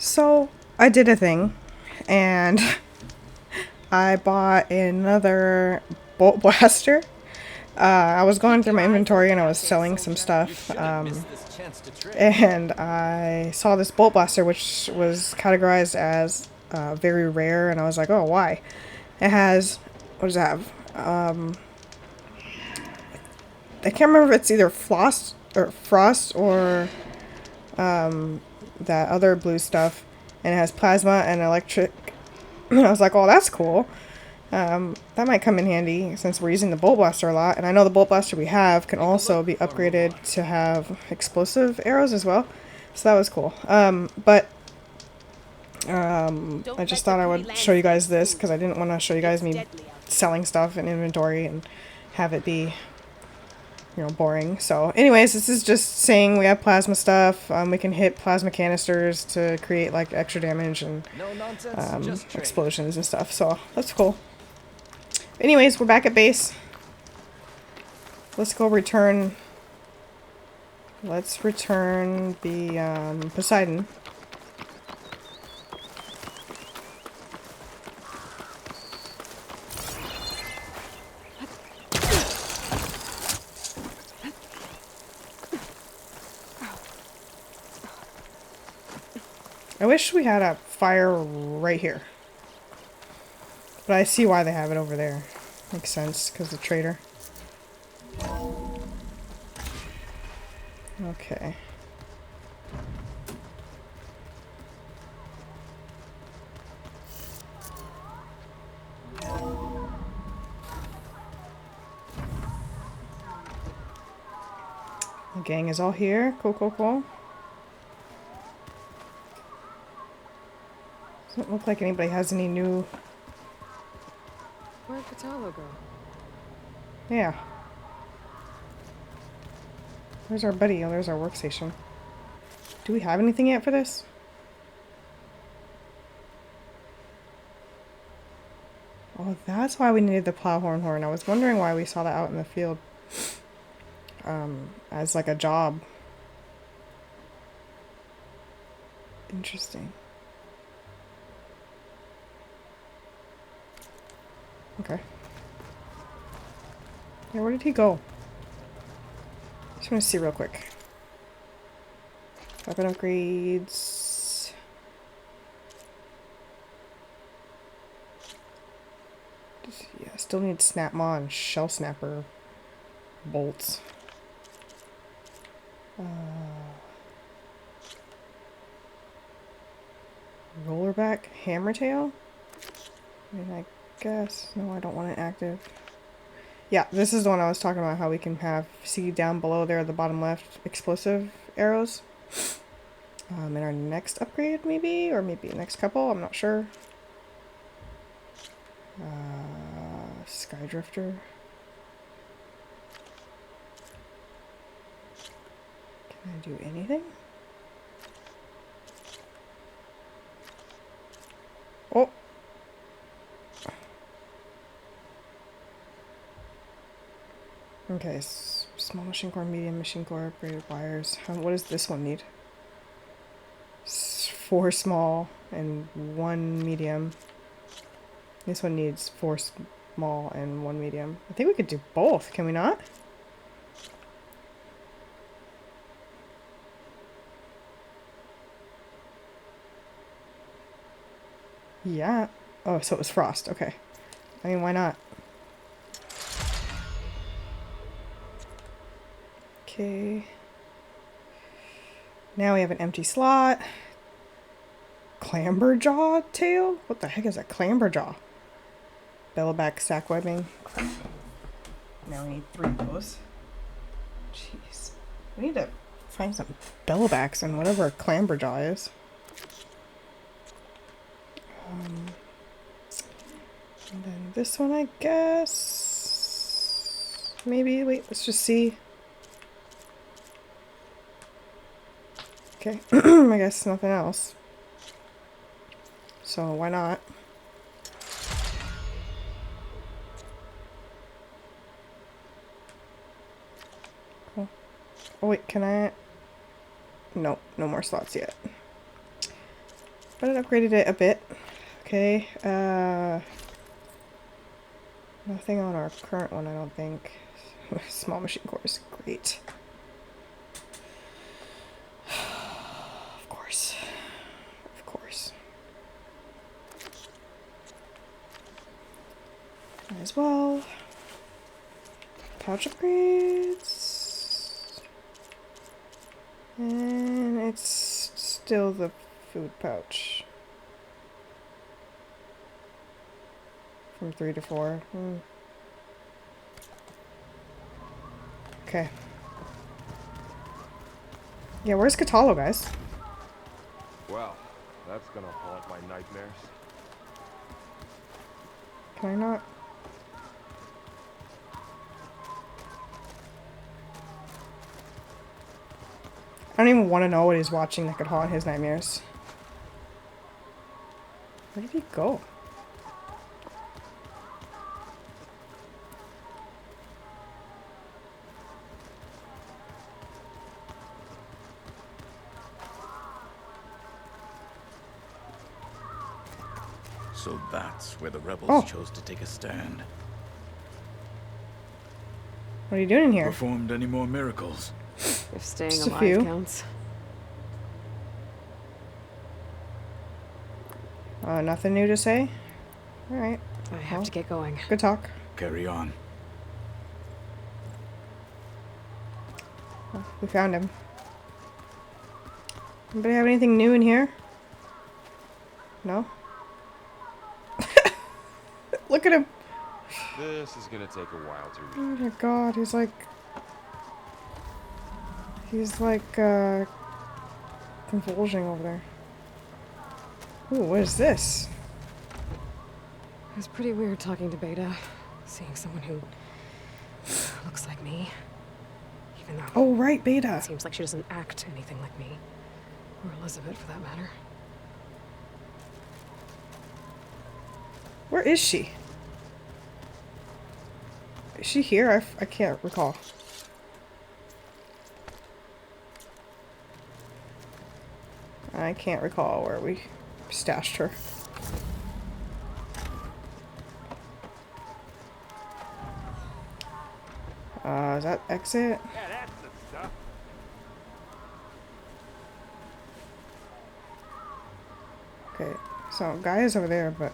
So I did a thing, and I bought another bolt blaster. I was going through my inventory and I was selling some stuff, and I saw this bolt blaster which was categorized as very rare, and I was like, oh, why? It has, what does it have? I can't remember if it's either frost or that other blue stuff, and it has plasma and electric. And I was like, oh, that's cool. That might come in handy since we're using the bolt blaster a lot, and I know the bolt blaster we have can also be upgraded to have explosive arrows as well, so that was cool. But I just thought I would show you guys this because I didn't want to show you guys me selling stuff in inventory and have it be, you know, boring. So anyways, this is just saying we have plasma stuff. We can hit plasma canisters to create like extra damage and explosions and stuff, so that's cool. Anyways, we're back at base. Let's go return. Let's return the Poseidon. I wish we had a fire right here. But I see why they have it over there. Makes sense, because the trader. Okay. The gang is all here. Cool, cool, cool. Doesn't look like anybody has any new... Where'd Mahalo go? Yeah. Where's our buddy? Oh, there's our workstation. Do we have anything yet for this? Oh, that's why we needed the plowhorn horn. I was wondering why we saw that out in the field. As like a job. Interesting. Okay. Yeah, where did he go? Just want to see real quick. Weapon upgrades. Yeah, still need snap maw and shell snapper bolts. Rollerback hammer tail? I mean, I guess. No, I don't want it active. Yeah, this is the one I was talking about, how we can have, see down below there at the bottom left, explosive arrows. In our next upgrade, maybe? Or maybe next couple, I'm not sure. Skydrifter. Can I do anything? Oh! Okay, small machine core, medium machine core, upgraded wires. What does this one need? 4 small and 1 medium. This one needs 4 small and 1 medium. I think we could do both, can we not? Yeah. Oh, so it was frost. Okay. I mean, why not? Okay. Now we have an empty slot. Clamberjaw tail? What the heck is a clamberjaw? Bellowback sack webbing. Now we need 3 of those. Jeez. We need to find some bellowbacks and whatever a clamberjaw is. And then this one, I guess. Maybe. Wait, let's just see. Okay. I guess nothing else. So why not? Cool. Oh wait, can I? Nope, no more slots yet. But it upgraded it a bit. Okay, nothing on our current one, I don't think. Small machine cores, great. Of course. Of course. Might as well. Pouch upgrades. And it's still the food pouch. From 3 to 4. Okay. Yeah, where's Katalo, guys? Well, that's gonna haunt my nightmares. Can I not? I don't even want to know what he's watching that could haunt his nightmares. Where did he go? So that's where the rebels chose to take a stand. What are you doing in here? Performed any more miracles? If staying Just a alive few. counts. Nothing new to say? Alright. I have to get going. Good talk. Carry on. Oh, we found him. Anybody have anything new in here? No? Look at him! This is gonna take a while to read. Oh my god, he's like... convulsing over there. Ooh, what is this? It was pretty weird talking to Beta. Seeing someone who looks like me. Even though Oh, right, it Beta. seems like she doesn't act anything like me. Or Elizabeth, for that matter. Where is she? Is she here? I can't recall. I can't recall where we stashed her. Is that exit? Yeah, that's the stuff. Okay, so guy is over there, but...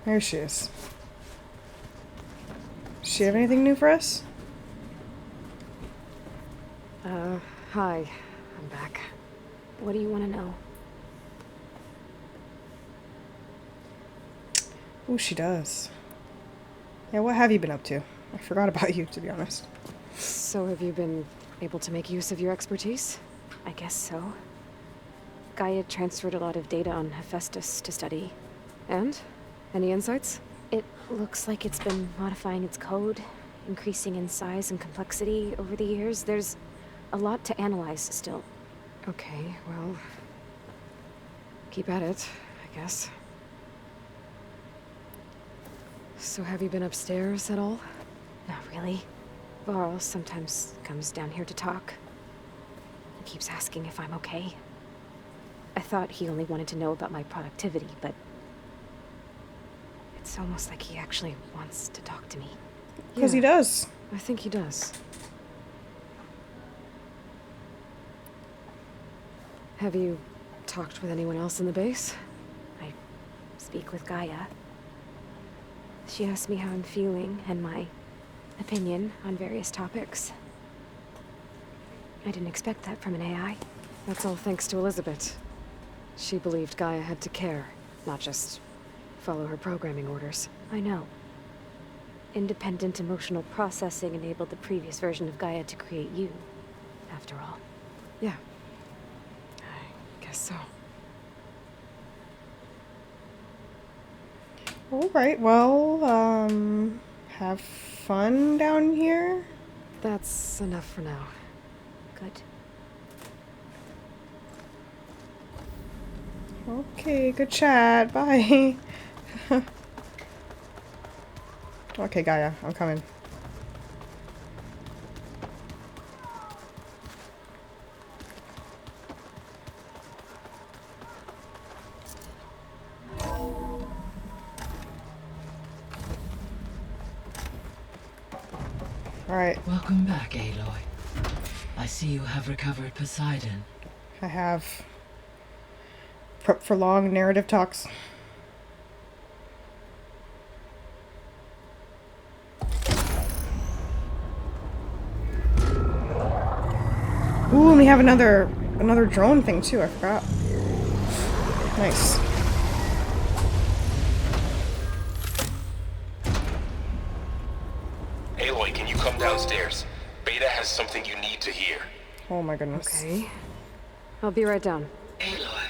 There she is. Does she have anything new for us? Hi. I'm back. What do you want to know? Oh, she does. Yeah, what have you been up to? I forgot about you, to be honest. So have you been able to make use of your expertise? I guess so. Gaia transferred a lot of data on Hephaestus to study. And? Any insights? It looks like it's been modifying its code, increasing in size and complexity over the years. There's a lot to analyze still. Okay, well... keep at it, I guess. So have you been upstairs at all? Not really. Varl sometimes comes down here to talk. He keeps asking if I'm okay. I thought he only wanted to know about my productivity, but... it's almost like he actually wants to talk to me. Because he does. I think he does. Have you talked with anyone else in the base? I speak with Gaia. She asked me how I'm feeling and my opinion on various topics. I didn't expect that from an AI. That's all thanks to Elizabeth. She believed Gaia had to care, not just follow her programming orders. I know. Independent emotional processing enabled the previous version of Gaia to create you, after all. Yeah. I guess so. Alright, well, have fun down here? That's enough for now. Good. Okay, good chat. Bye. Okay, Gaia, I'm coming. Alright, Welcome back, Aloy. I see you have recovered Poseidon. I have prep for long narrative talks. Ooh, and we have another drone thing too, I forgot. Nice. Aloy, can you come downstairs? Beta has something you need to hear. Oh my goodness. Okay. I'll be right down. Aloy,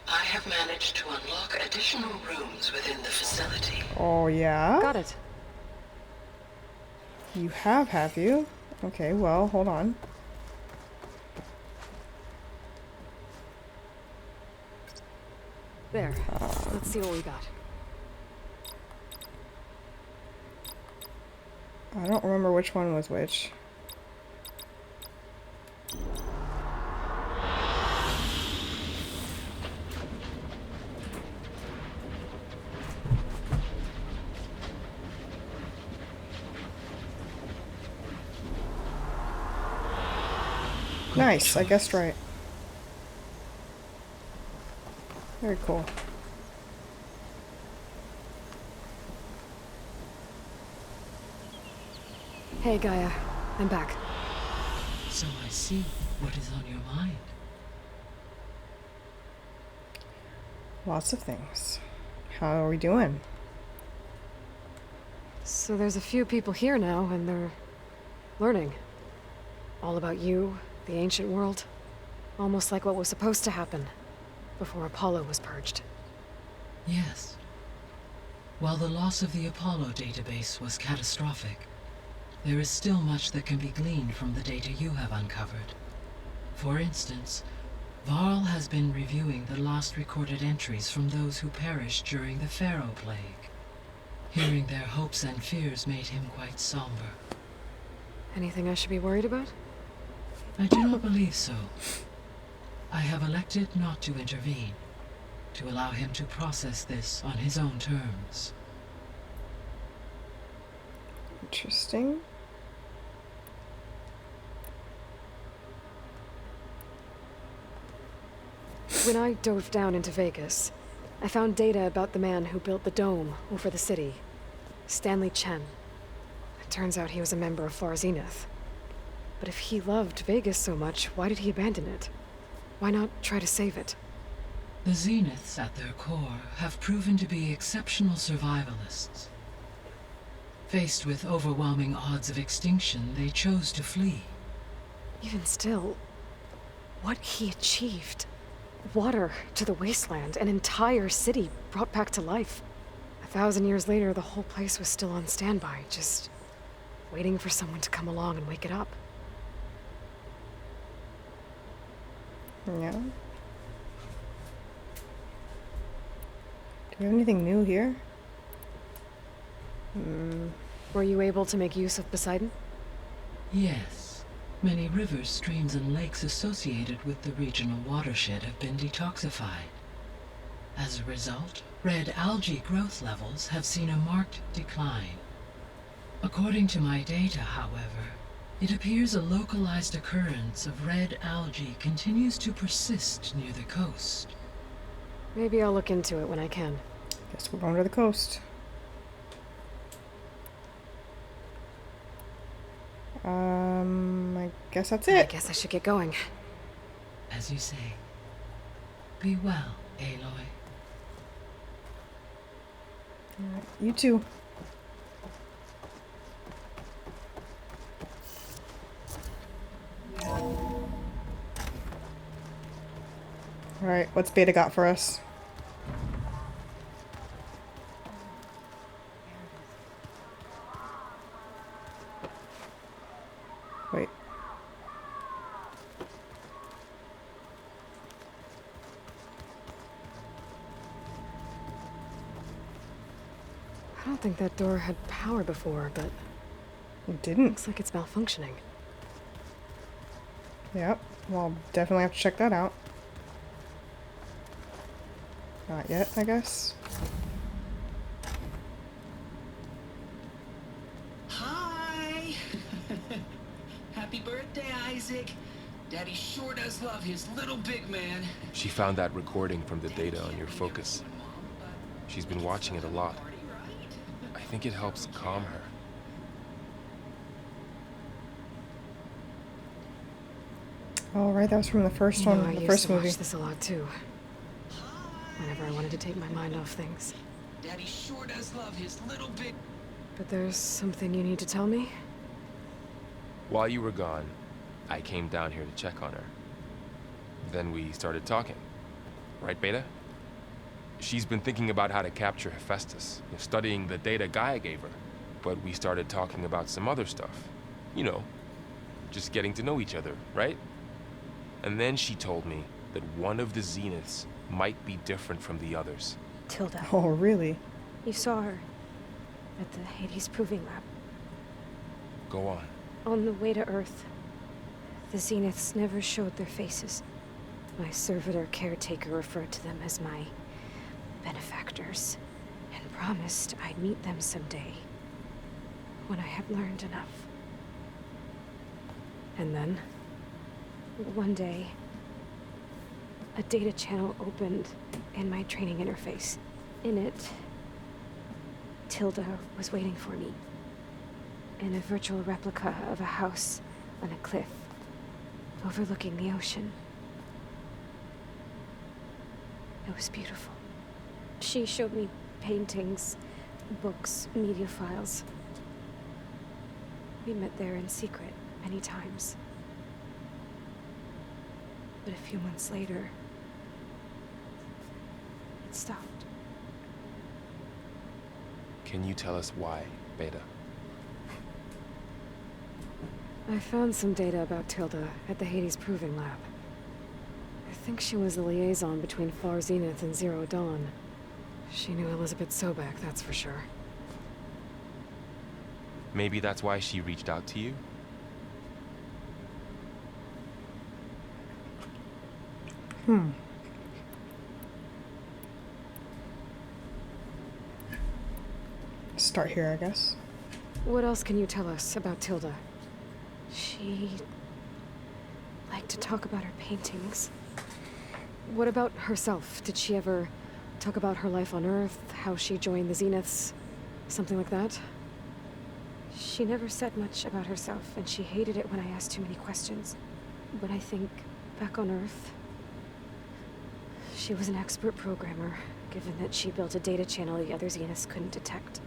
I have managed to unlock additional rooms within the facility. Oh yeah? Got it. You have you? Okay, well, hold on. There. Let's see what we got. I don't remember which one was which. Nice, I guessed right. Very cool. Hey, Gaia. I'm back. So I see what is on your mind. Lots of things. How are we doing? So there's a few people here now, and they're learning. All about you, the ancient world. Almost like what was supposed to happen before Apollo was purged. Yes. While the loss of the Apollo database was catastrophic, there is still much that can be gleaned from the data you have uncovered. For instance, Varl has been reviewing the last recorded entries from those who perished during the Pharaoh Plague. Hearing their hopes and fears made him quite somber. Anything I should be worried about? I do not believe so. I have elected not to intervene, to allow him to process this on his own terms. Interesting. When I dove down into Vegas, I found data about the man who built the dome over the city. Stanley Chen. It turns out he was a member of Far Zenith. But if he loved Vegas so much, why did he abandon it? Why not try to save it? The Zeniths, at their core, have proven to be exceptional survivalists. Faced with overwhelming odds of extinction, they chose to flee. Even still, what he achieved. Water to the wasteland, an entire city brought back to life. 1,000 years later, the whole place was still on standby, just waiting for someone to come along and wake it up. Yeah. Do we have anything new here? Were you able to make use of Poseidon? Yes. Many rivers, streams, and lakes associated with the regional watershed have been detoxified. As a result, red algae growth levels have seen a marked decline. According to my data, however, it appears a localized occurrence of red algae continues to persist near the coast. Maybe I'll look into it when I can. Guess we're going to the coast. I guess that's I it. guess I should get going. As you say. Be well, Aloy. You too. Alright, what's Beta got for us? Wait. I don't think that door had power before, but It didn't. looks like it's malfunctioning. Yep. Well, definitely have to check that out. Not yet, I guess. Hi! Happy birthday, Isaac. Daddy sure does love his little big man. She found that recording from the data on your focus. She's been watching it a lot. I think it helps calm her. Oh, right, that was from the first one, I the used first to movie. watch this a lot too. Whenever I wanted to take my mind off things. Daddy sure does love his little big... But there's something you need to tell me? While you were gone, I came down here to check on her. Then we started talking. Right, Beta? She's been thinking about how to capture Hephaestus, studying the data Gaia gave her. But we started talking about some other stuff. You know, just getting to know each other, right? And then she told me that one of the Zeniths might be different from the others. Tilda. Oh, really? You saw her at the Hades Proving Lab. Go on. On the way to Earth, the Zeniths never showed their faces. My servitor caretaker referred to them as my benefactors, and promised I'd meet them someday, when I had learned enough. And then? One day, a data channel opened in my training interface. In it, Tilda was waiting for me, in a virtual replica of a house on a cliff, overlooking the ocean. It was beautiful. She showed me paintings, books, media files. We met there in secret many times. But a few months later, it stopped. Can you tell us why, Beta? I found some data about Tilda at the Hades Proving Lab. I think she was the liaison between Far Zenith and Zero Dawn. She knew Elizabeth Sobek, that's for sure. Maybe that's why she reached out to you? Start here, I guess. What else can you tell us about Tilda? She liked to talk about her paintings. What about herself? Did she ever talk about her life on Earth, how she joined the Zeniths? Something like that? She never said much about herself, and she hated it when I asked too many questions. But I think, back on Earth, she was an expert programmer, given that she built a data channel the other Zeniths couldn't detect.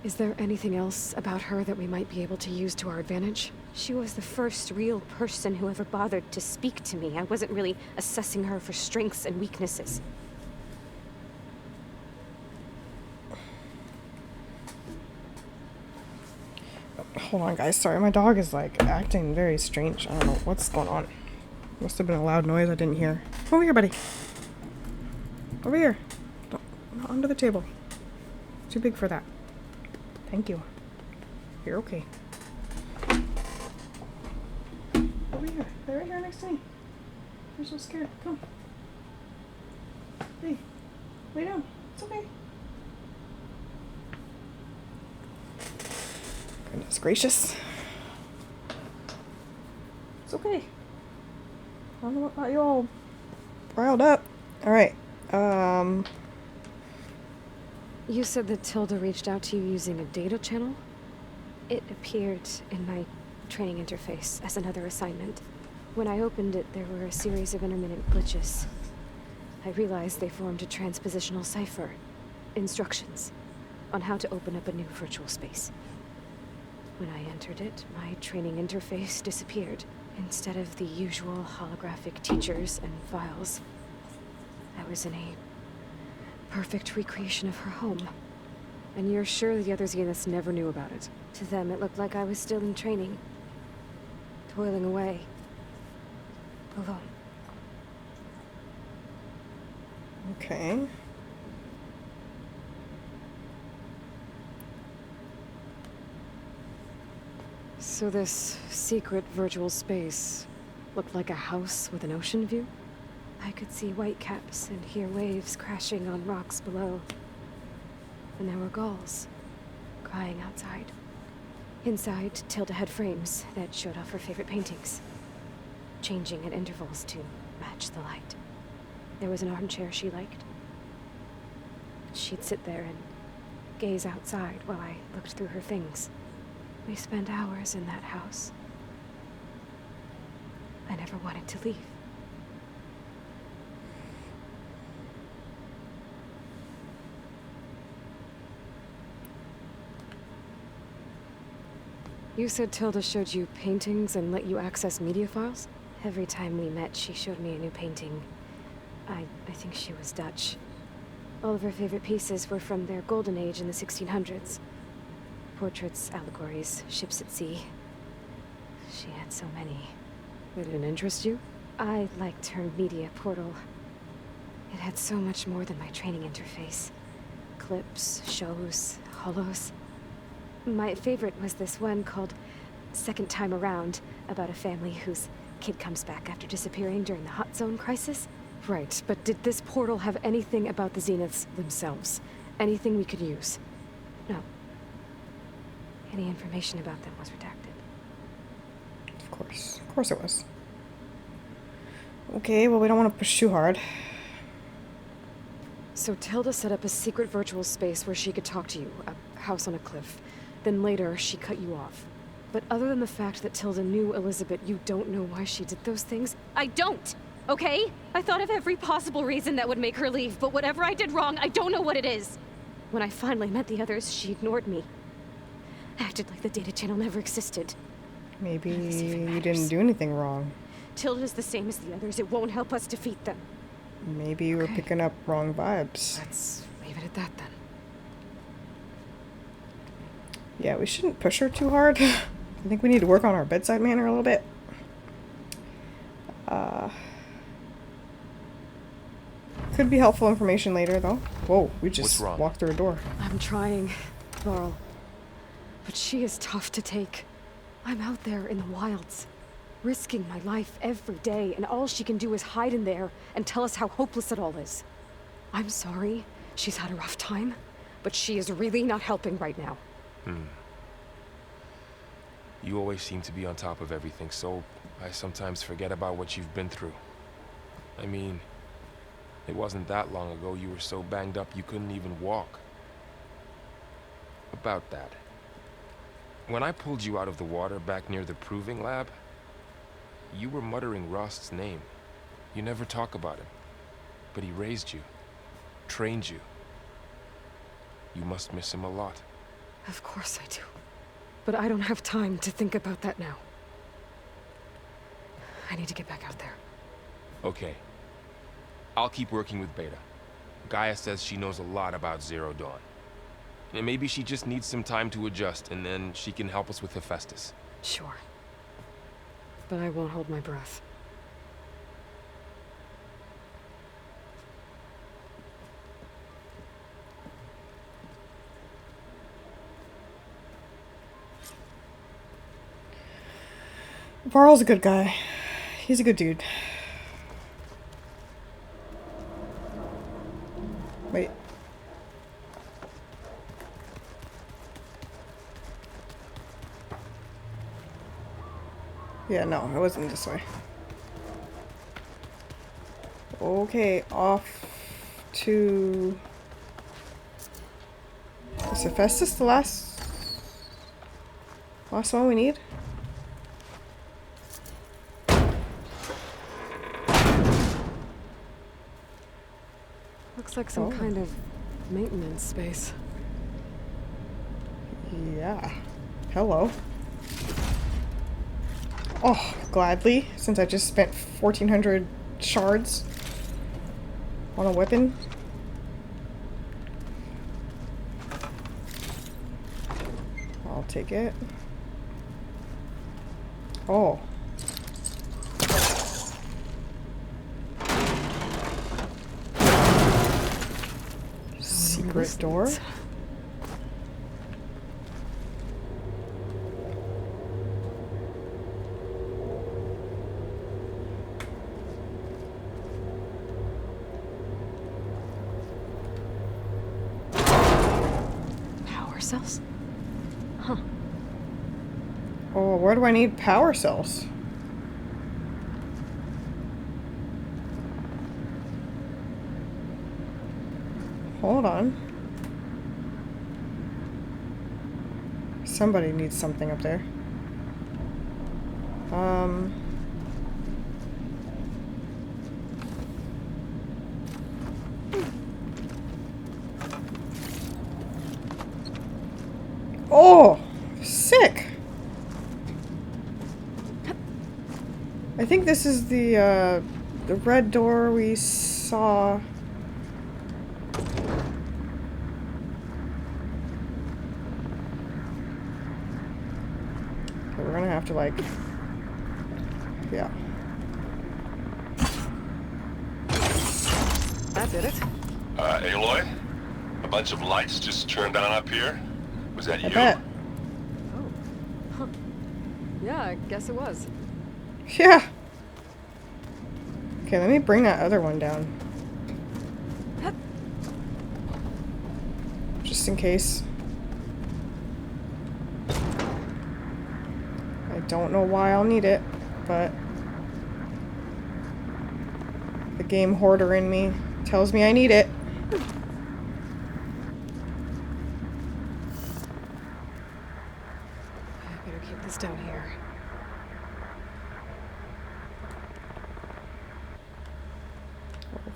Is there anything else about her that we might be able to use to our advantage? She was the first real person who ever bothered to speak to me. I wasn't really assessing her for strengths and weaknesses. Hold on, guys. Sorry, my dog is, like, acting very strange. I don't know what's going on. Must have been a loud noise I didn't hear. Over here, buddy. Over here. Not under the table. Too big for that. Thank you. You're okay. Over here. They're right here next to me. You're so scared. Come. Hey. Lay down. It's okay. Goodness gracious. It's okay. I don't know what got you all riled up. Alright. You said that Tilda reached out to you using a data channel? It appeared in my training interface as another assignment. When I opened it, there were a series of intermittent glitches. I realized they formed a transpositional cipher. Instructions on how to open up a new virtual space. When I entered it, my training interface disappeared. Instead of the usual holographic teachers and files, I was in a perfect recreation of her home. And you're sure the other Zeniths never knew about it? To them, it looked like I was still in training. Toiling away. Alone. Okay. So this secret virtual space looked like a house with an ocean view? I could see whitecaps and hear waves crashing on rocks below. And there were gulls crying outside. Inside, Tilda had frames that showed off her favorite paintings, changing at intervals to match the light. There was an armchair she liked. She'd sit there and gaze outside while I looked through her things. We spent hours in that house. I never wanted to leave. You said Tilda showed you paintings and let you access media files? Every time we met, she showed me a new painting. I think she was Dutch. All of her favorite pieces were from their golden age in the 1600s. Portraits, allegories, ships at sea. She had so many. They didn't interest you? I liked her media portal. It had so much more than my training interface. Clips, shows, holos. My favorite was this one called Second Time Around, about a family whose kid comes back after disappearing during the Hot Zone crisis. Right, but did this portal have anything about the Zeniths themselves? Anything we could use? No. Any information about them was redacted. Of course. Of course it was. Okay, well, we don't want to push too hard. So Tilda set up a secret virtual space where she could talk to you, a house on a cliff. Then later, she cut you off. But other than the fact that Tilda knew Elizabeth, you don't know why she did those things? I don't! Okay? I thought of every possible reason that would make her leave, but whatever I did wrong, I don't know what it is. When I finally met the others, she ignored me. Acted like the data channel never existed. Maybe you didn't do anything wrong. Tilda's the same as the others. It won't help us defeat them. Maybe you were picking up wrong vibes. Let's leave it at that then. Yeah, we shouldn't push her too hard. I think we need to work on our bedside manner a little bit. Could be helpful information later, though. Whoa, we just walked through a door. I'm trying, Varl. But she is tough to take. I'm out there in the wilds, risking my life every day, and all she can do is hide in there and tell us how hopeless it all is. I'm sorry, she's had a rough time, but she is really not helping right now. You always seem to be on top of everything, so I sometimes forget about what you've been through. I mean, it wasn't that long ago you were so banged up you couldn't even walk. About that. When I pulled you out of the water back near the proving lab, you were muttering Rost's name. You never talk about him. But he raised you, trained you. You must miss him a lot. Of course I do. But I don't have time to think about that now. I need to get back out there. Okay. I'll keep working with Beta. Gaia says she knows a lot about Zero Dawn. And maybe she just needs some time to adjust, and then she can help us with Hephaestus. Sure. But I won't hold my breath. Varl's a good guy. He's a good dude. Wait. Yeah, no, it wasn't this way. Okay, off to... Is Hephaestus the last one we need? Looks like some kind of maintenance space. Yeah. Hello. Oh, gladly, since I just spent 1,400 shards on a weapon. I'll take it. Oh. Secret door? Power cells? Huh. Oh, where do I need power cells? Hold on. Somebody needs something up there. Oh, sick. I think this is the red door we saw. Okay, we're gonna have to, like, yeah. That did it. Aloy? A bunch of lights just turned on up here? Was that I you? bet. Oh. Huh. Yeah, I guess it was. Yeah. Okay, let me bring that other one down. Just in case. I don't know why I'll need it, but the game hoarder in me tells me I need it. I better keep this down here.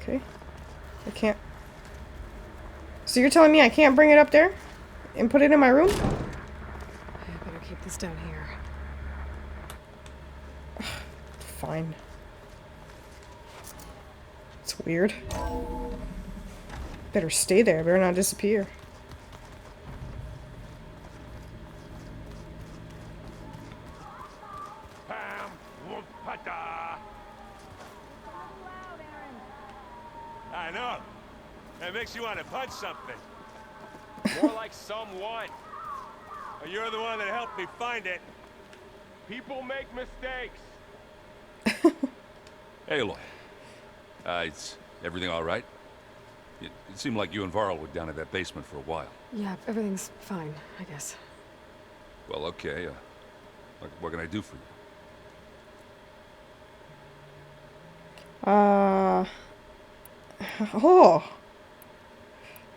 Okay. I can't. So you're telling me I can't bring it up there and put it in my room? I better keep this down here. Fine. It's weird. Better stay there. Better not disappear. Pam, whoop-a-da. I know. That makes you want to punch something. More like someone. You're the one that helped me find it. People make mistakes. Hey, Aloy. Is everything all right? It seemed like you and Varl were down at that basement for a while. Yeah, everything's fine, I guess. Well, okay. What can I do for you? Oh.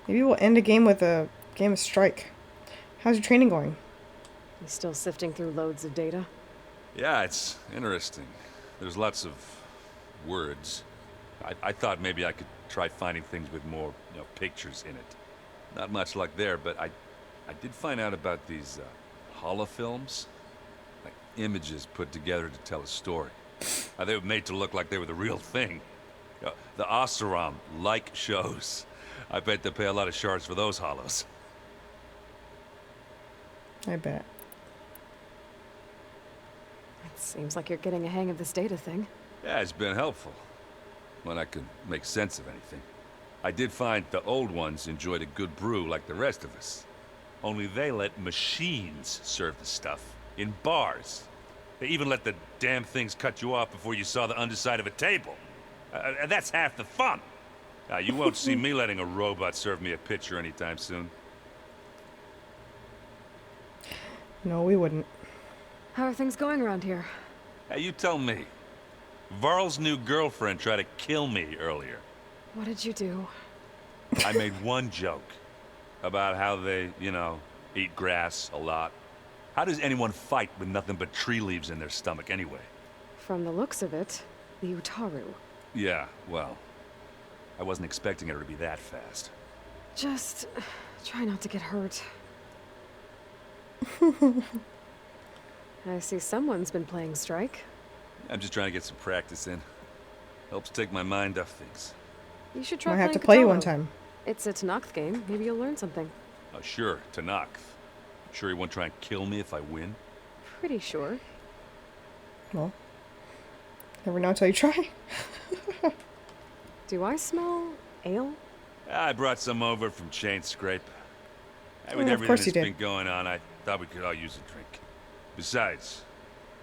Maybe we'll end a game with a game of Strike. How's your training going? You still sifting through loads of data? Yeah, it's interesting. There's lots of words. I thought maybe I could try finding things with more, pictures in it. Not much luck there, but I did find out about these holofilms. Like images put together to tell a story. They were made to look like they were the real thing. The Oseram-like shows. I bet they pay a lot of shards for those hollows. I bet. It seems like you're getting a hang of this data thing. Yeah, it's been helpful. When I could make sense of anything. I did find the old ones enjoyed a good brew like the rest of us. Only they let machines serve the stuff in bars. They even let the damn things cut you off before you saw the underside of a table. And that's half the fun. You won't see me letting a robot serve me a pitcher anytime soon. No, we wouldn't. How are things going around here? Hey, you tell me. Varl's new girlfriend tried to kill me earlier. What did you do? I made one joke about how they, eat grass a lot. How does anyone fight with nothing but tree leaves in their stomach anyway? From the looks of it, the Utaru. Yeah, well, I wasn't expecting her to be that fast. Just try not to get hurt. I see someone's been playing Strike. I'm just trying to get some practice in. Helps take my mind off things. You should try I playing have to play you one Cthulhu. time. It's a Tanakh game. Maybe you'll learn something. Oh, sure, Tanakh. Sure you won't try and kill me if I win? Pretty sure. Well, never know until you try. Do I smell ale? I brought some over from Chain Scrape. With of everything course you that's did. been going on, I thought we could all use a drink. Besides,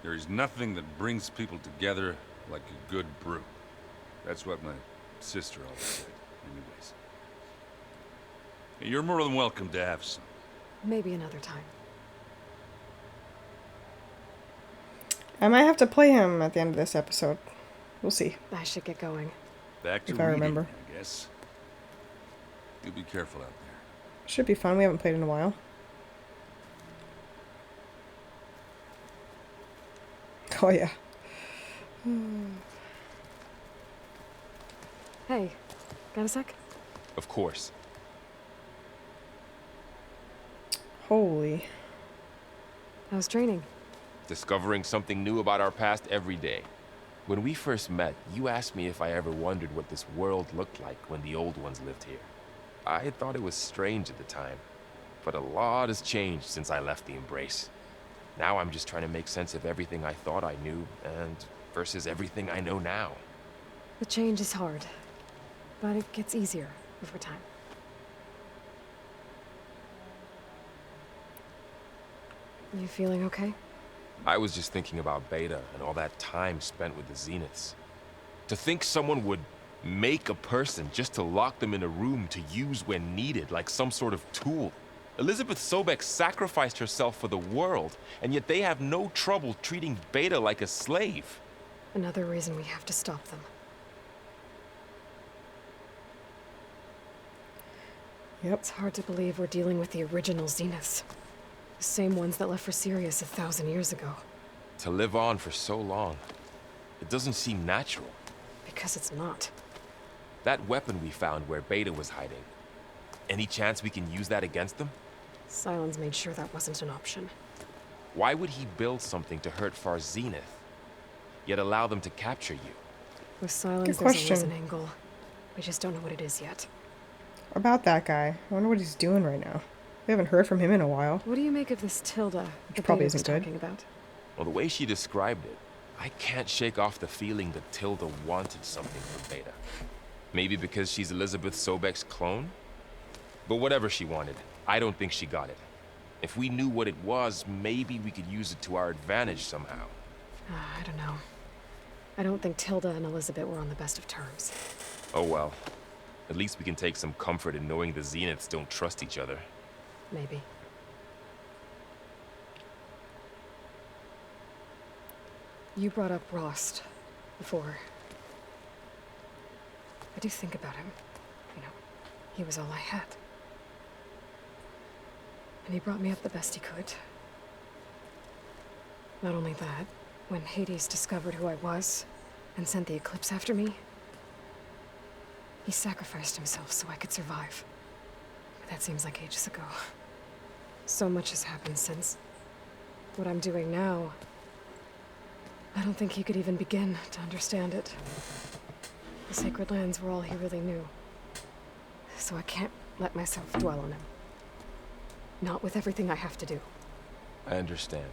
there is nothing that brings people together like a good brew. That's what my sister always said, anyways. You're more than welcome to have some. Maybe another time. I might have to play him at the end of this episode. We'll see. I should get going. Back to If I reading, remember. I guess. You be careful out there. Should be fun. We haven't played in a while. Oh, yeah. Hey, got a sec? Of course. Holy. How's training? Discovering something new about our past every day. When we first met, you asked me if I ever wondered what this world looked like when the old ones lived here. I thought it was strange at the time, but a lot has changed since I left the Embrace. Now I'm just trying to make sense of everything I thought I knew and versus everything I know now. The change is hard, but it gets easier over time. You feeling okay? I was just thinking about Beta and all that time spent with the Zeniths. To think someone would make a person just to lock them in a room to use when needed, like some sort of tool. Elizabeth Sobek sacrificed herself for the world, and yet they have no trouble treating Beta like a slave. Another reason we have to stop them. Yep. It's hard to believe we're dealing with the original Zeniths. The same ones that left for Sirius 1,000 years ago. To live on for so long, it doesn't seem natural. Because it's not. That weapon we found where Beta was hiding, any chance we can use that against them? Sylens made sure that wasn't an option. Why would he build something to hurt Far Zenith, yet allow them to capture you? With Sylens, Good there's always question. an angle. We just don't know what it is yet. About that guy. I wonder what he's doing right now. We haven't heard from him in a while. What do you make of this Tilda Which that probably Beta was isn't good. talking about? Well, the way she described it, I can't shake off the feeling that Tilda wanted something from Beta. Maybe because she's Elizabeth Sobek's clone? But whatever she wanted, I don't think she got it. If we knew what it was, maybe we could use it to our advantage somehow. I don't know. I don't think Tilda and Elizabeth were on the best of terms. Oh well. At least we can take some comfort in knowing the Zeniths don't trust each other. Maybe. You brought up Rost before. I do think about him. You know, he was all I had. And he brought me up the best he could. Not only that, when Hades discovered who I was and sent the Eclipse after me, he sacrificed himself so I could survive. But that seems like ages ago. So much has happened since. What I'm doing now, I don't think he could even begin to understand it. The Sacred Lands were all he really knew. So I can't let myself dwell on him. Not with everything I have to do. I understand.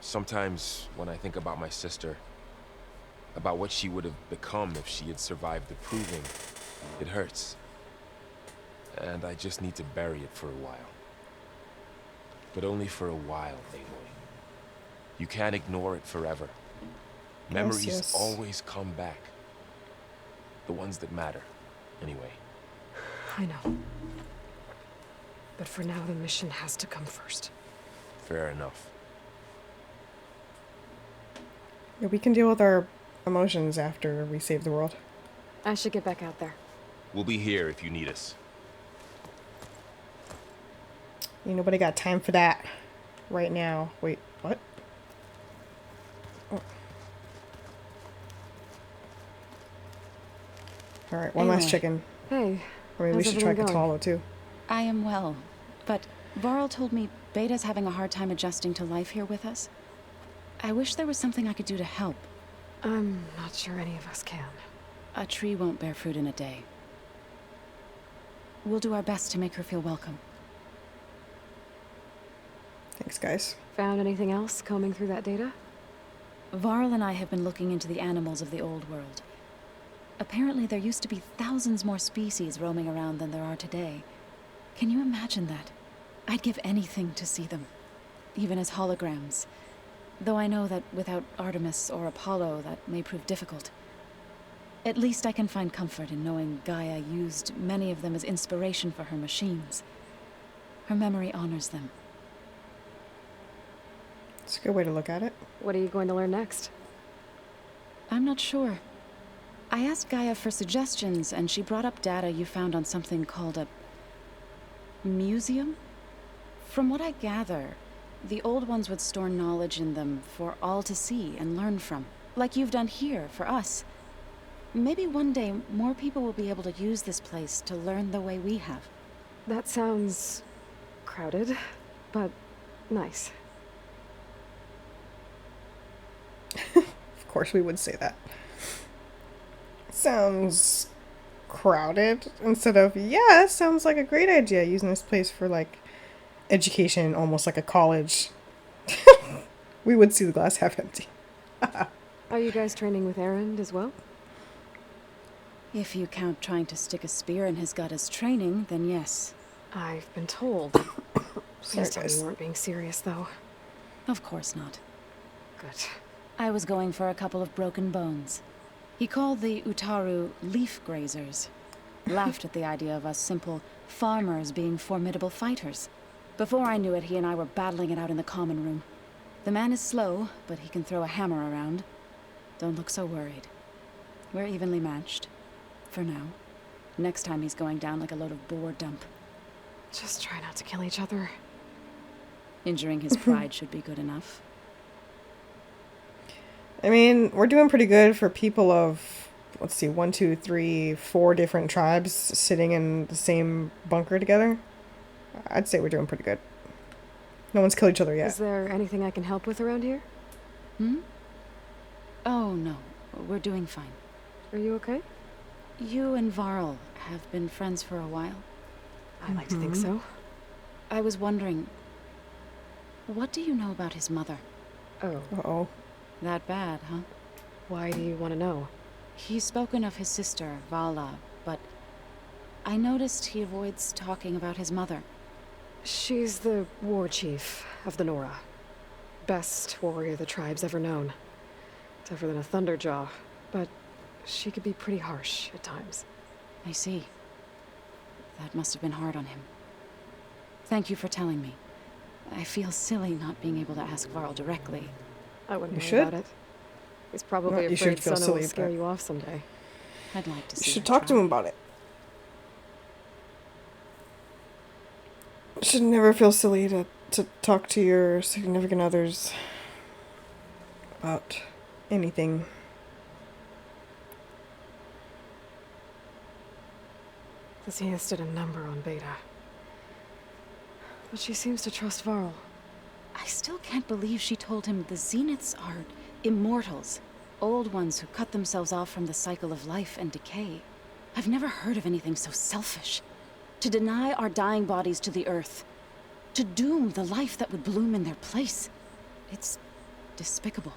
Sometimes, when I think about my sister, about what she would have become if she had survived the Proving, it hurts. And I just need to bury it for a while. But only for a while, Aloy. You can't ignore it forever. Memories yes. always come back. The ones that matter, anyway. I know. But for now, the mission has to come first. Fair enough. Yeah, we can deal with our emotions after we save the world. I should get back out there. We'll be here if you need us. Ain't nobody got time for that right now. Wait, what? Oh. Alright, one last Aloy. chicken. Hey, Or maybe we how's should try everything going? Katalo too. I am well, but Varl told me Beta's having a hard time adjusting to life here with us. I wish there was something I could do to help. I'm not sure any of us can. A tree won't bear fruit in a day. We'll do our best to make her feel welcome. Thanks, guys. Found anything else combing through that data? Varl and I have been looking into the animals of the old world. Apparently there used to be thousands more species roaming around than there are today. Can you imagine that? I'd give anything to see them, even as holograms. Though I know that without Artemis or Apollo, that may prove difficult. At least I can find comfort in knowing Gaia used many of them as inspiration for her machines. Her memory honors them. It's a good way to look at it. What are you going to learn next? I'm not sure. I asked Gaia for suggestions, and she brought up data you found on something called a museum? From what I gather, the old ones would store knowledge in them for all to see and learn from, like you've done here for us. Maybe one day more people will be able to use this place to learn the way we have. That sounds crowded, but nice. Of course we would say that. Sounds crowded instead of, yeah, sounds like a great idea using this place for like education, almost like a college. We would see the glass half empty. Are you guys training with Erend as well? If you count trying to stick a spear in his gut as training, then yes. I've been told. Please tell me you weren't being serious, though. Of course not. Good. I was going for a couple of broken bones. He called the Utaru leaf grazers. Laughed at the idea of us simple farmers being formidable fighters. Before I knew it, he and I were battling it out in the common room. The man is slow, but he can throw a hammer around. Don't look so worried. We're evenly matched. For now. Next time he's going down like a load of boar dump. Just try not to kill each other. Injuring his pride should be good enough. I mean, we're doing pretty good for people of, let's see, 1, 2, 3, 4 different tribes sitting in the same bunker together. I'd say we're doing pretty good. No one's killed each other yet. Is there anything I can help with around here? Oh, no. We're doing fine. Are you okay? You and Varl have been friends for a while. I like to think so. I was wondering, what do you know about his mother? Oh. Uh-oh. That bad, huh? Why do you want to know? He's spoken of his sister, Vala, but I noticed he avoids talking about his mother. She's the war chief of the Nora. Best warrior the tribe's ever known. Tougher than a Thunderjaw, but she could be pretty harsh at times. I see. That must have been hard on him. Thank you for telling me. I feel silly not being able to ask Varl directly. I wouldn't You worry should. about it. He's probably You should afraid feel Sona silly, will scare but- you off someday. I'd like to see You should her talk to try. him about it. You should never feel silly to talk to your significant others about anything. The Zeniths did a number on Beta. But she seems to trust Varl. I still can't believe she told him the Zeniths are immortals. Old ones who cut themselves off from the cycle of life and decay. I've never heard of anything so selfish. To deny our dying bodies to the earth. To doom the life that would bloom in their place. It's despicable.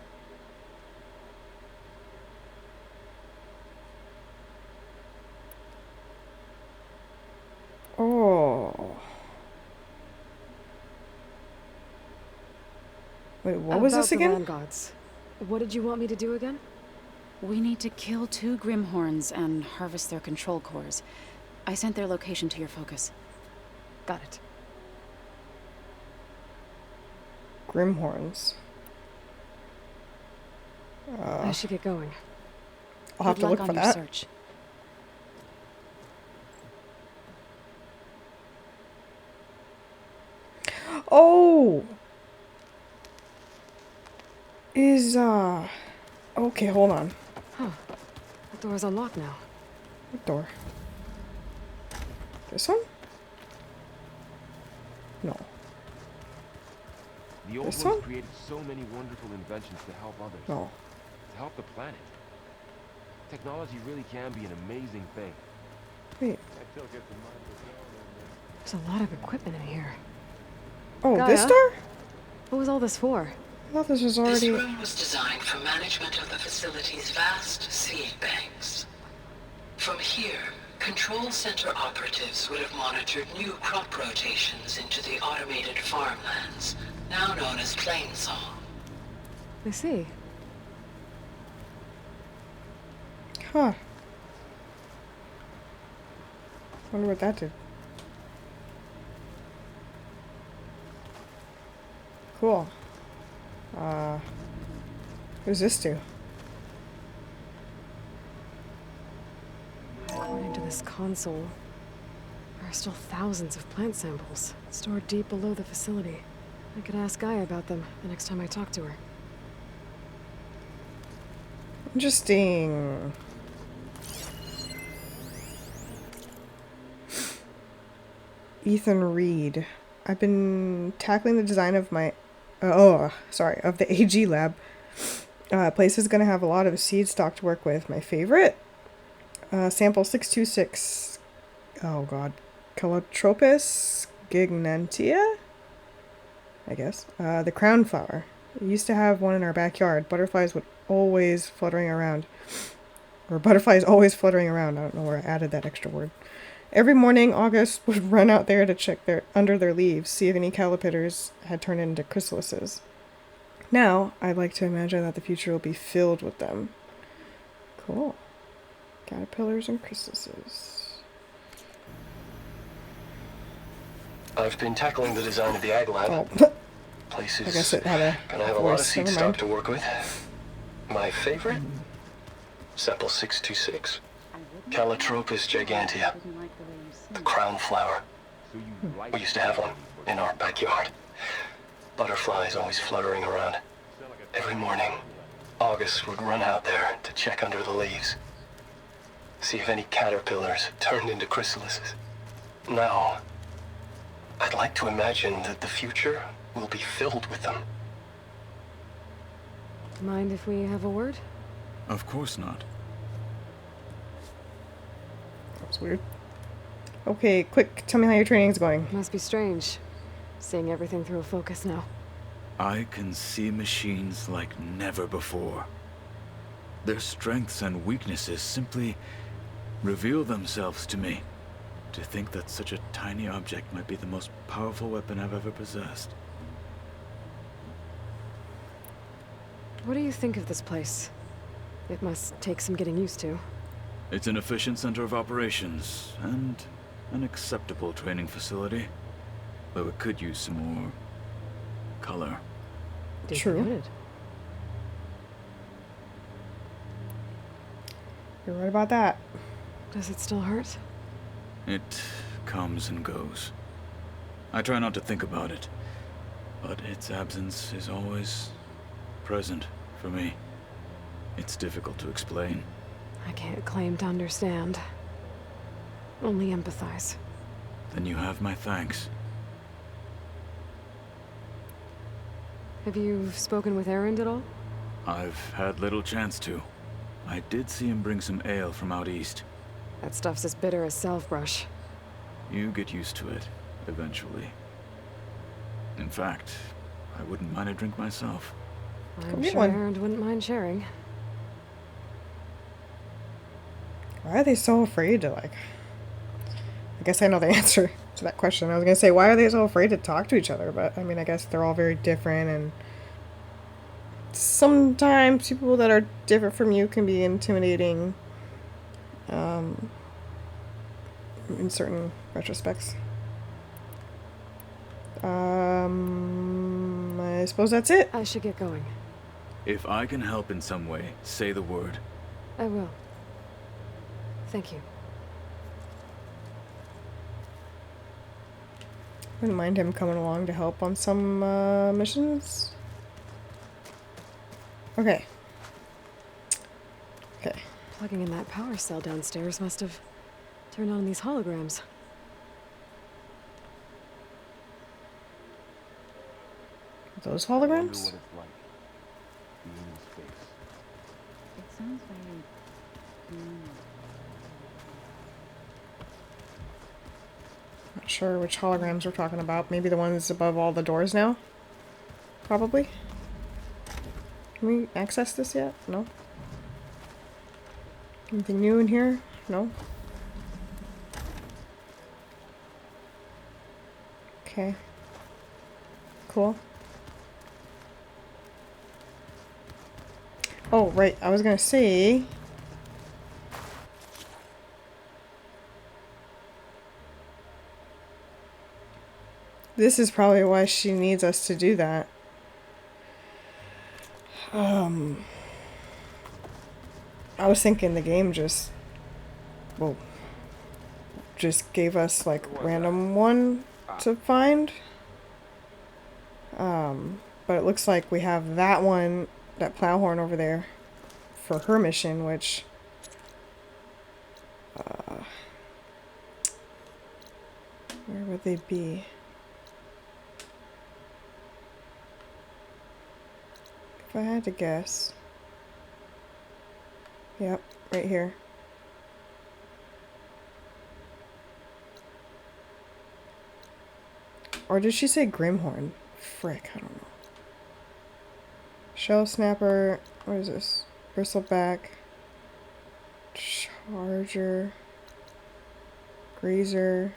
Oh. Wait, what was this About the again? land gods. What did you want me to do again? We need to kill 2 Grimhorns and harvest their control cores. I sent their location to your focus. Got it. Grimhorns. I should get going. I'll have Good to luck look on for your that. search. Oh! Okay, hold on. Huh. The door's unlocked now. What door? This one? No. The old This ones one? created so many wonderful inventions to help others. No. To help the planet. Technology really can be an amazing thing. Wait. There's a lot of equipment in here. Oh, Gaia? this door? What was all this for? I thought this was This already... room was designed for management of the facility's vast seed banks. From here, control center operatives would have monitored new crop rotations into the automated farmlands, now known as Plainsaw. I see. Huh. Wonder what that did. Cool. Who's this to? According to this console, there are still thousands of plant samples stored deep below the facility. I could ask Gaia about them the next time I talk to her. Interesting. Ethan Reed. I've been tackling the design of my... of the AG lab. Place is going to have a lot of seed stock to work with. My favorite? Sample 626. Oh god. Calotropis gigantea? I guess. The crown flower. We used to have one in our backyard. Butterflies would always fluttering around. Or butterflies always fluttering around. I don't know where I added that extra word. Every morning, August would run out there to check under their leaves, see if any caterpillars had turned into chrysalises. Now, I'd like to imagine that the future will be filled with them. Cool. Caterpillars and chrysalises. I've been tackling the design of the ag lab. Oh. Place is I guess it had a gonna have a lot of seed stock to work with. My favorite? Sample 626. Calotropis gigantea. The crown flower. We used to have one in our backyard. Butterflies always fluttering around. Every morning, August would run out there to check under the leaves. See if any caterpillars turned into chrysalises. Now, I'd like to imagine that the future will be filled with them. Mind if we have a word? Of course not. That was weird. Okay, quick, tell me how your training's going. Must be strange, seeing everything through a focus now. I can see machines like never before. Their strengths and weaknesses simply reveal themselves to me. To think that such a tiny object might be the most powerful weapon I've ever possessed. What do you think of this place? It must take some getting used to. It's an efficient center of operations, and an acceptable training facility. Though it could use some more color. True. You're right about that. Does it still hurt? It comes and goes. I try not to think about it, but its absence is always present for me. It's difficult to explain. I can't claim to understand. Only empathize. Then you have my thanks. Have you spoken with Erend at all? I've had little chance to. I did see him bring some ale from out east. That stuff's as bitter as self-brush. You get used to it, eventually. In fact, I wouldn't mind a drink myself. I'm sure Erend wouldn't mind sharing. Why are they so afraid to, like... I guess I know the answer to that question. I was gonna say, why are they so afraid to talk to each other? But, I mean, I guess they're all very different, and... sometimes people that are different from you can be intimidating, in certain retrospects. I suppose that's it. I should get going. If I can help in some way, say the word. I will. Thank you. Wouldn't mind him coming along to help on some missions. Okay. Okay. Plugging in that power cell downstairs must have turned on these holograms. Those holograms? It sounds very... Not sure which holograms we're talking about. Maybe the ones above all the doors now? Probably. Can we access this yet? No? Anything new in here? No? Okay. Cool. Oh, right. I was gonna say... this is probably why she needs us to do that. I was thinking the game just, well, just gave us like random one to find. But it looks like we have that one, that Plowhorn over there for her mission, which where would they be? If I had to guess. Yep, right here. Or did she say Grimhorn? Frick, I don't know. Shell Snapper, what is this? Bristleback, Charger, Grazer.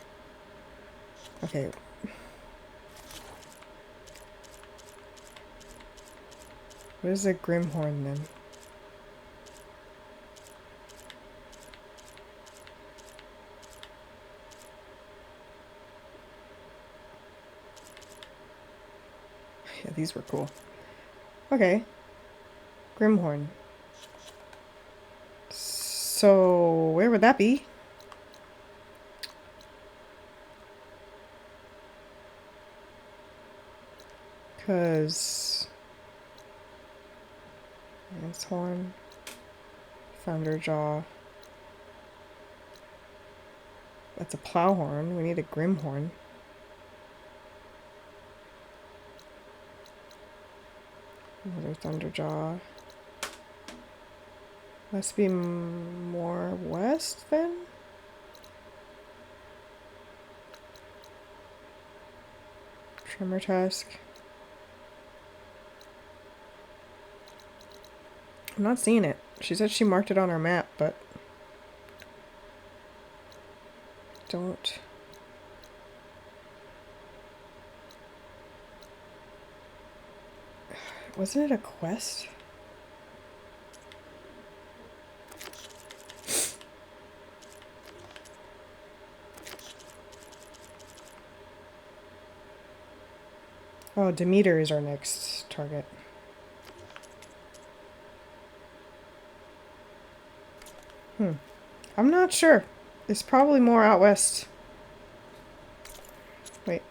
Okay. What is a Grimhorn then? Yeah, these were cool. Okay. Grimhorn. So, where would that be? Because Lance Horn, Thunderjaw. That's a Plowhorn. We need a Grimhorn. Another Thunderjaw. Must be more west then? Tremor Tusk. I'm not seeing it. She said she marked it on her map, but don't. Wasn't it a quest? Oh, Demeter is our next target. I'm not sure. It's probably more out west. Wait.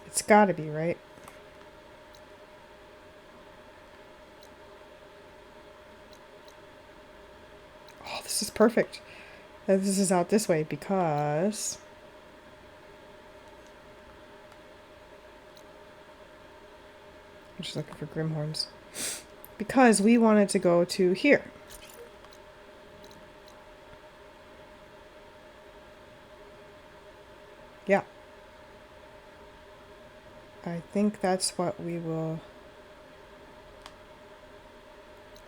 It's gotta be, right? Oh, this is perfect. This is out this way because I'm just looking for Grimhorns. Because we wanted to go to here. Yeah. I think that's what we will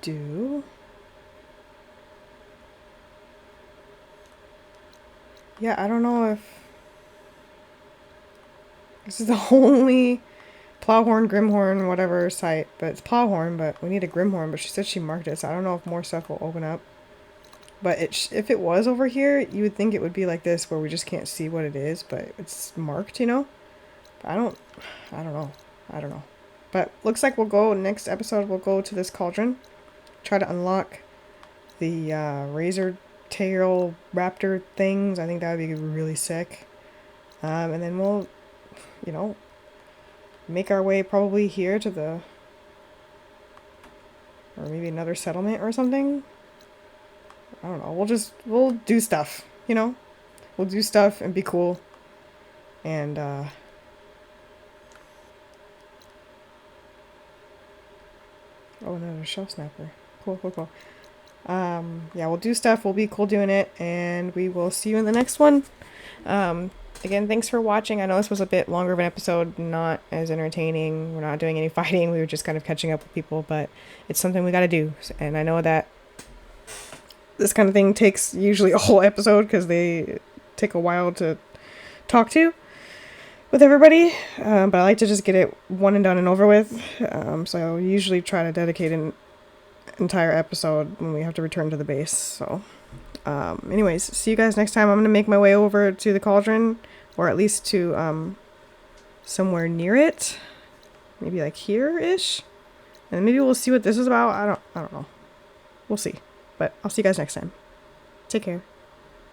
do. Yeah, I don't know if this is the only Plowhorn, Grimhorn, whatever site, but it's Plowhorn, but we need a Grimhorn, but she said she marked it, so I don't know if more stuff will open up. But if it was over here, you would think it would be like this, where we just can't see what it is, but it's marked, you know? I don't know. But looks like we'll go, next episode, we'll go to this cauldron, try to unlock the razor tail raptor things. I think that would be really sick. And then we'll, you know, make our way probably here to the, or maybe another settlement or something. I don't know. We'll do stuff, you know? We'll do stuff and be cool. And, oh, another shell snapper. Cool. Yeah, we'll do stuff. We'll be cool doing it. And we will see you in the next one. Again, thanks for watching. I know this was a bit longer of an episode, not as entertaining. We're not doing any fighting. We were just kind of catching up with people, but it's something we got to do. And I know that this kind of thing takes usually a whole episode because they take a while to talk to with everybody. But I like to just get it one and done and over with. So I usually try to dedicate an entire episode when we have to return to the base. So anyways, see you guys next time. I'm going to make my way over to the cauldron, or at least to somewhere near it. Maybe like here-ish. And maybe we'll see what this is about. I don't know. We'll see. But I'll see you guys next time. Take care.